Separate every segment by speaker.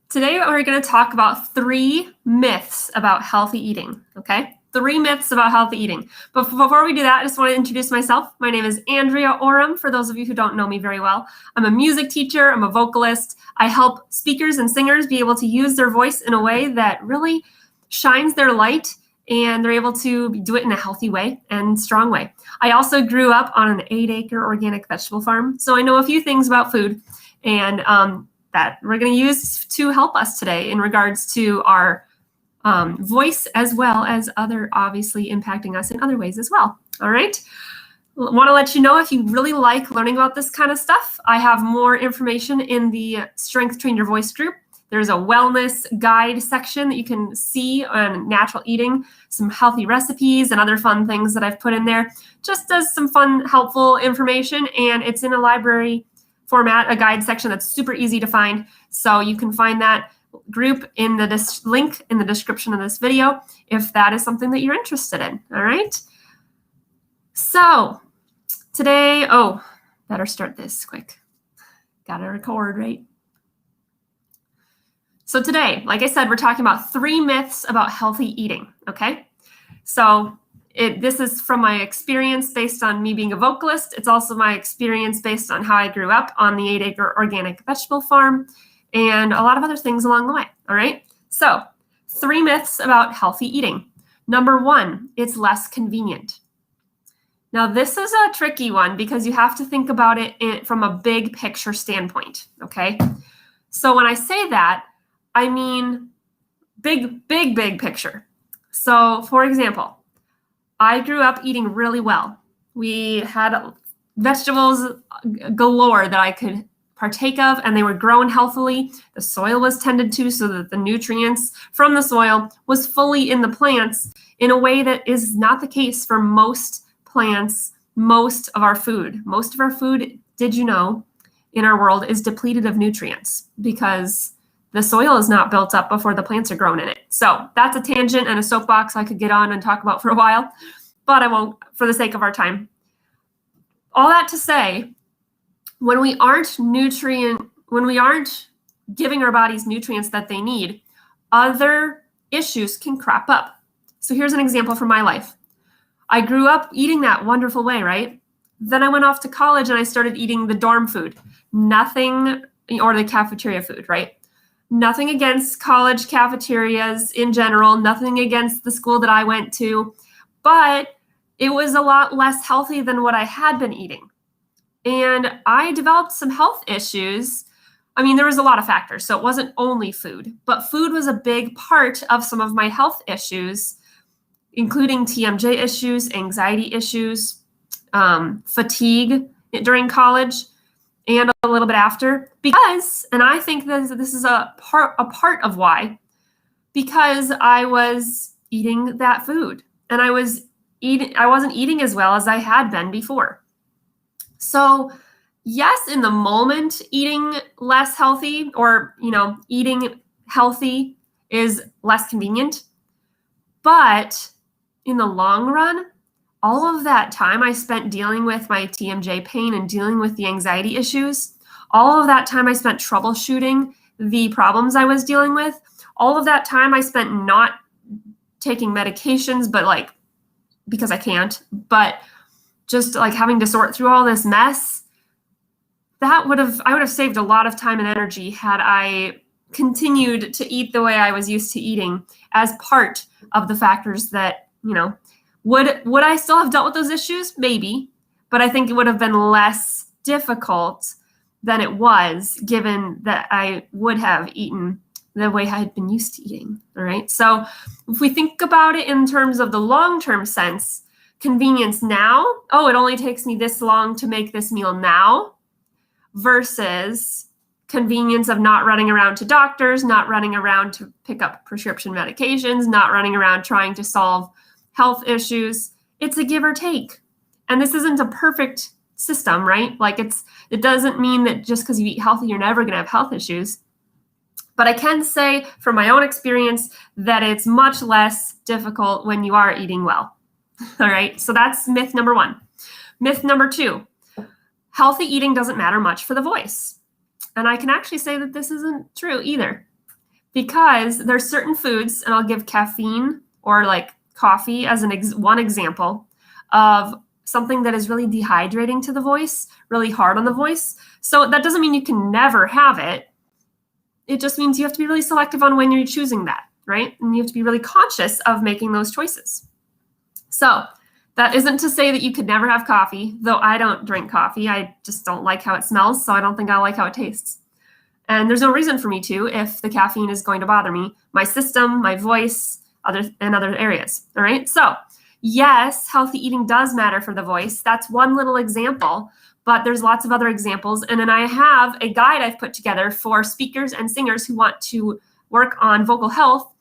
Speaker 1: Today we're going to talk about 3 myths about healthy eating, okay? 3 myths about healthy eating. But before we do that, I just want to introduce myself. My name is Andrea Oram, for those of you who don't know me very well. I'm a music teacher, I'm a vocalist. I help speakers and singers be able to use their voice in a way that really shines their light, and they're able to do it in a healthy way and strong way. I also grew up on an 8-acre organic vegetable farm, so I know a few things about food, and that we're going to use to help us today in regards to our voice, as well as other obviously impacting us in other ways as well. All right. Want to let you know, if you really like learning about this kind of stuff, I have more information in the Strength Train Your Voice group. There's a wellness guide section that you can see on natural eating, some healthy recipes and other fun things that I've put in there, just as some fun, helpful information. And it's in a library format, a guide section that's super easy to find. So you can find that group in the link in the description of this video if that is something that you're interested in. All right. So today, better start this quick. Gotta record, right? So today, like I said, we're talking about 3 myths about healthy eating. Okay. So this is from my experience based on me being a vocalist. It's also my experience based on how I grew up on the 8-acre organic vegetable farm and a lot of other things along the way. All right. So 3 myths about healthy eating. Number 1, it's less convenient. Now, this is a tricky one because you have to think about it from a big picture standpoint. Okay. So when I say that, I mean big picture. So for example, I grew up eating really well. We had vegetables galore that I could partake of, and they were grown healthily. The soil was tended to so that the nutrients from the soil was fully in the plants in a way that is not the case for most plants, most of our food. Most of our food, did you know, in our world is depleted of nutrients because the soil is not built up before the plants are grown in it. So that's a tangent and a soapbox I could get on and talk about for a while, but I won't for the sake of our time. All that to say, when we aren't giving our bodies nutrients that they need, other issues can crop up. So here's an example from my life. I grew up eating that wonderful way, right? Then I went off to college and I started eating the dorm food, or the cafeteria food, right? Nothing against college cafeterias in general, nothing against the school that I went to, but it was a lot less healthy than what I had been eating. And I developed some health issues. I mean, there was a lot of factors, so it wasn't only food, but food was a big part of some of my health issues, including TMJ issues, anxiety issues, fatigue during college, and a little bit after, because, and I think that this is a part of why, because I was eating that food and I wasn't eating as well as I had been before. So yes, in the moment, eating less healthy or, eating healthy is less convenient, but in the long run, all of that time I spent dealing with my TMJ pain and dealing with the anxiety issues, all of that time I spent troubleshooting the problems I was dealing with, all of that time I spent not taking medications, but because I can't, but just having to sort through all this mess, I would have saved a lot of time and energy had I continued to eat the way I was used to eating as part of the factors that, would I still have dealt with those issues? Maybe, but I think it would have been less difficult than it was, given that I would have eaten the way I had been used to eating. All right. So if we think about it in terms of the long-term sense, convenience now, it only takes me this long to make this meal now, versus convenience of not running around to doctors, not running around to pick up prescription medications, not running around trying to solve health issues. It's a give or take. And this isn't a perfect system, right? It doesn't mean that just because you eat healthy, you're never going to have health issues. But I can say from my own experience that it's much less difficult when you are eating well. All right. So that's myth number 1. Myth number 2, healthy eating doesn't matter much for the voice. And I can actually say that this isn't true either. because there's certain foods, and I'll give caffeine or like coffee as one example of something that is really dehydrating to the voice, really hard on the voice. So that doesn't mean you can never have it. It just means you have to be really selective on when you're choosing that, right? And you have to be really conscious of making those choices. So that isn't to say that you could never have coffee, though I don't drink coffee. I just don't like how it smells, so I don't think I like how it tastes. And there's no reason for me to if the caffeine is going to bother me, my system, my voice, other areas, all right? So yes, healthy eating does matter for the voice. That's one little example, but there's lots of other examples. And then I have a guide I've put together for speakers and singers who want to work on vocal health,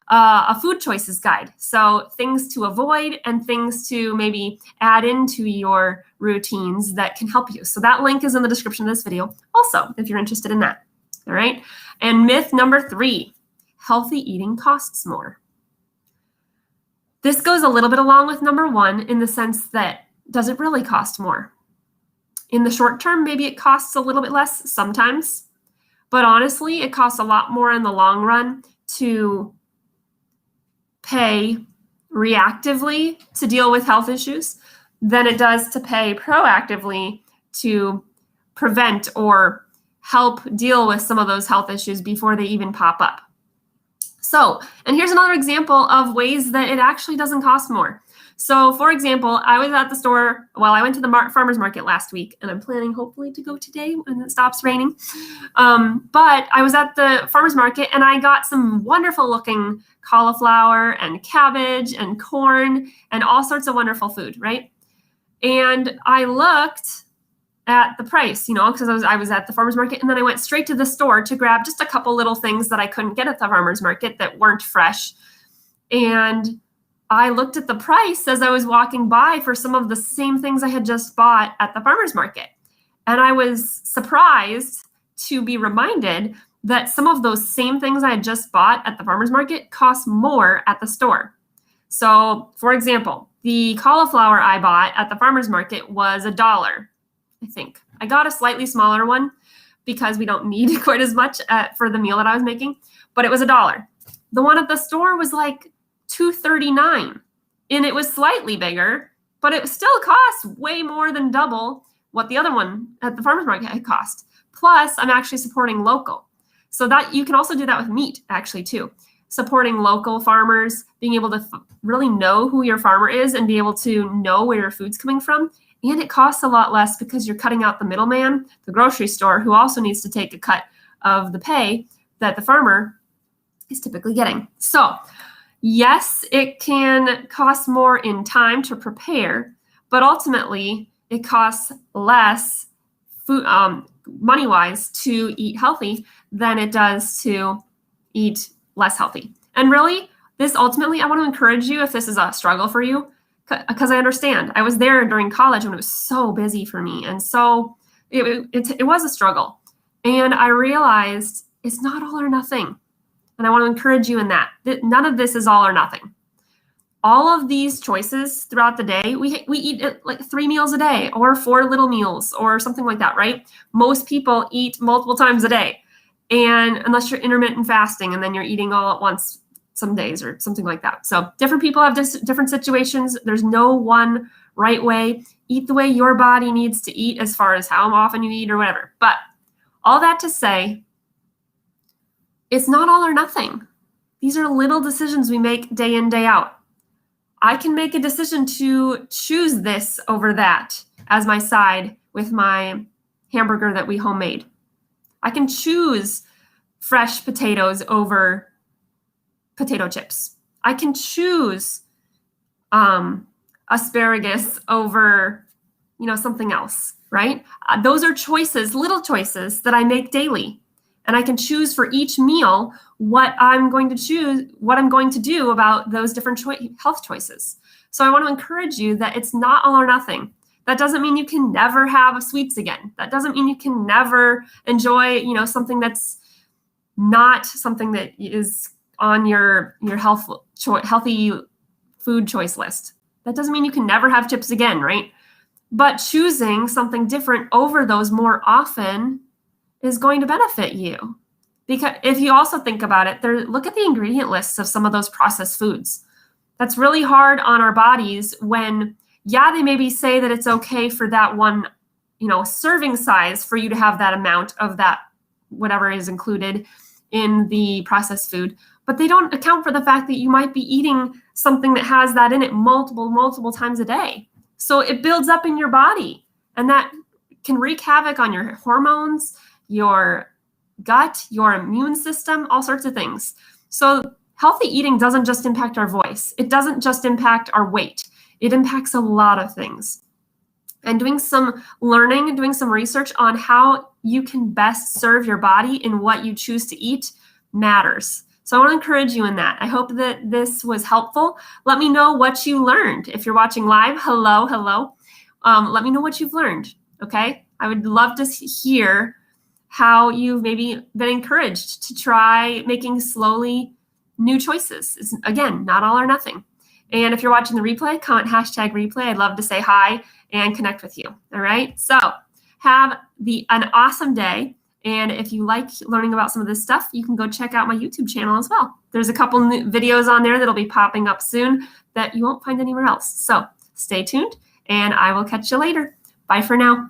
Speaker 1: a food choices guide. So things to avoid and things to maybe add into your routines that can help you. So that link is in the description of this video also, if you're interested in that. All right. And myth number 3, healthy eating costs more. This goes a little bit along with number 1 in the sense that, does it really cost more? In the short term, maybe it costs a little bit less sometimes, but honestly, it costs a lot more in the long run to pay reactively to deal with health issues than it does to pay proactively to prevent or help deal with some of those health issues before they even pop up. So, and here's another example of ways that it actually doesn't cost more. So, for example, I was at the store, I went to the farmer's market last week, and I'm planning hopefully to go today when it stops raining. But I was at the farmer's market, and I got some wonderful looking cauliflower and cabbage and corn and all sorts of wonderful food, right? And I looked at the price, because I was at the farmer's market, and then I went straight to the store to grab just a couple little things that I couldn't get at the farmer's market that weren't fresh. And I looked at the price as I was walking by for some of the same things I had just bought at the farmer's market. And I was surprised to be reminded that some of those same things I had just bought at the farmer's market cost more at the store. So, for example, the cauliflower I bought at the farmer's market was $1. I think. I got a slightly smaller one because we don't need quite as much for the meal that I was making, but it was $1. The one at the store was like $2.39, and it was slightly bigger, but it still cost way more than double what the other one at the farmer's market had cost. Plus, I'm actually supporting local. So that you can also do that with meat actually too. Supporting local farmers, being able to really know who your farmer is and be able to know where your food's coming from. And it costs a lot less because you're cutting out the middleman, the grocery store, who also needs to take a cut of the pay that the farmer is typically getting. So yes, it can cost more in time to prepare, but ultimately it costs less food, money-wise to eat healthy than it does to eat less healthy. And really, this ultimately, I want to encourage you, if this is a struggle for you, because I understand. I was there during college when it was so busy for me. And so it was a struggle. And I realized it's not all or nothing. And I want to encourage you in that. None of this is all or nothing. All of these choices throughout the day, we eat like 3 meals a day or 4 little meals or something like that, right? Most people eat multiple times a day. And unless you're intermittent fasting and then you're eating all at once some days or something like that. So different people have different situations. There's no one right way. Eat the way your body needs to eat as far as how often you eat or whatever. But all that to say, it's not all or nothing. These are little decisions we make day in, day out. I can make a decision to choose this over that as my side with my hamburger that we homemade. I can choose fresh potatoes over potato chips. I can choose asparagus over, something else, right? Those are choices, little choices that I make daily. And I can choose for each meal what I'm going to do about those different health choices. So I want to encourage you that it's not all or nothing. That doesn't mean you can never have sweets again. That doesn't mean you can never enjoy, something that's not something that is on your healthy food choice list. That doesn't mean you can never have chips again, right? But choosing something different over those more often is going to benefit you. Because if you also think about it, look at the ingredient lists of some of those processed foods. That's really hard on our bodies when, yeah, they maybe say that it's okay for that one, serving size for you to have that amount of that, whatever is included in the processed food, but they don't account for the fact that you might be eating something that has that in it multiple times a day. So it builds up in your body, and that can wreak havoc on your hormones, your gut, your immune system, all sorts of things. So healthy eating doesn't just impact our voice. It doesn't just impact our weight. It impacts a lot of things. And doing some learning, doing some research on how you can best serve your body in what you choose to eat matters. So I want to encourage you in that. I hope that this was helpful. Let me know what you learned. If you're watching live, hello. Let me know what you've learned, okay? I would love to hear how you've maybe been encouraged to try making slowly new choices. It's, again, not all or nothing. And if you're watching the replay, comment #replay. I'd love to say hi and connect with you. All right. So have an awesome day. And if you like learning about some of this stuff, you can go check out my YouTube channel as well. There's a couple new videos on there that'll be popping up soon that you won't find anywhere else. So stay tuned, and I will catch you later. Bye for now.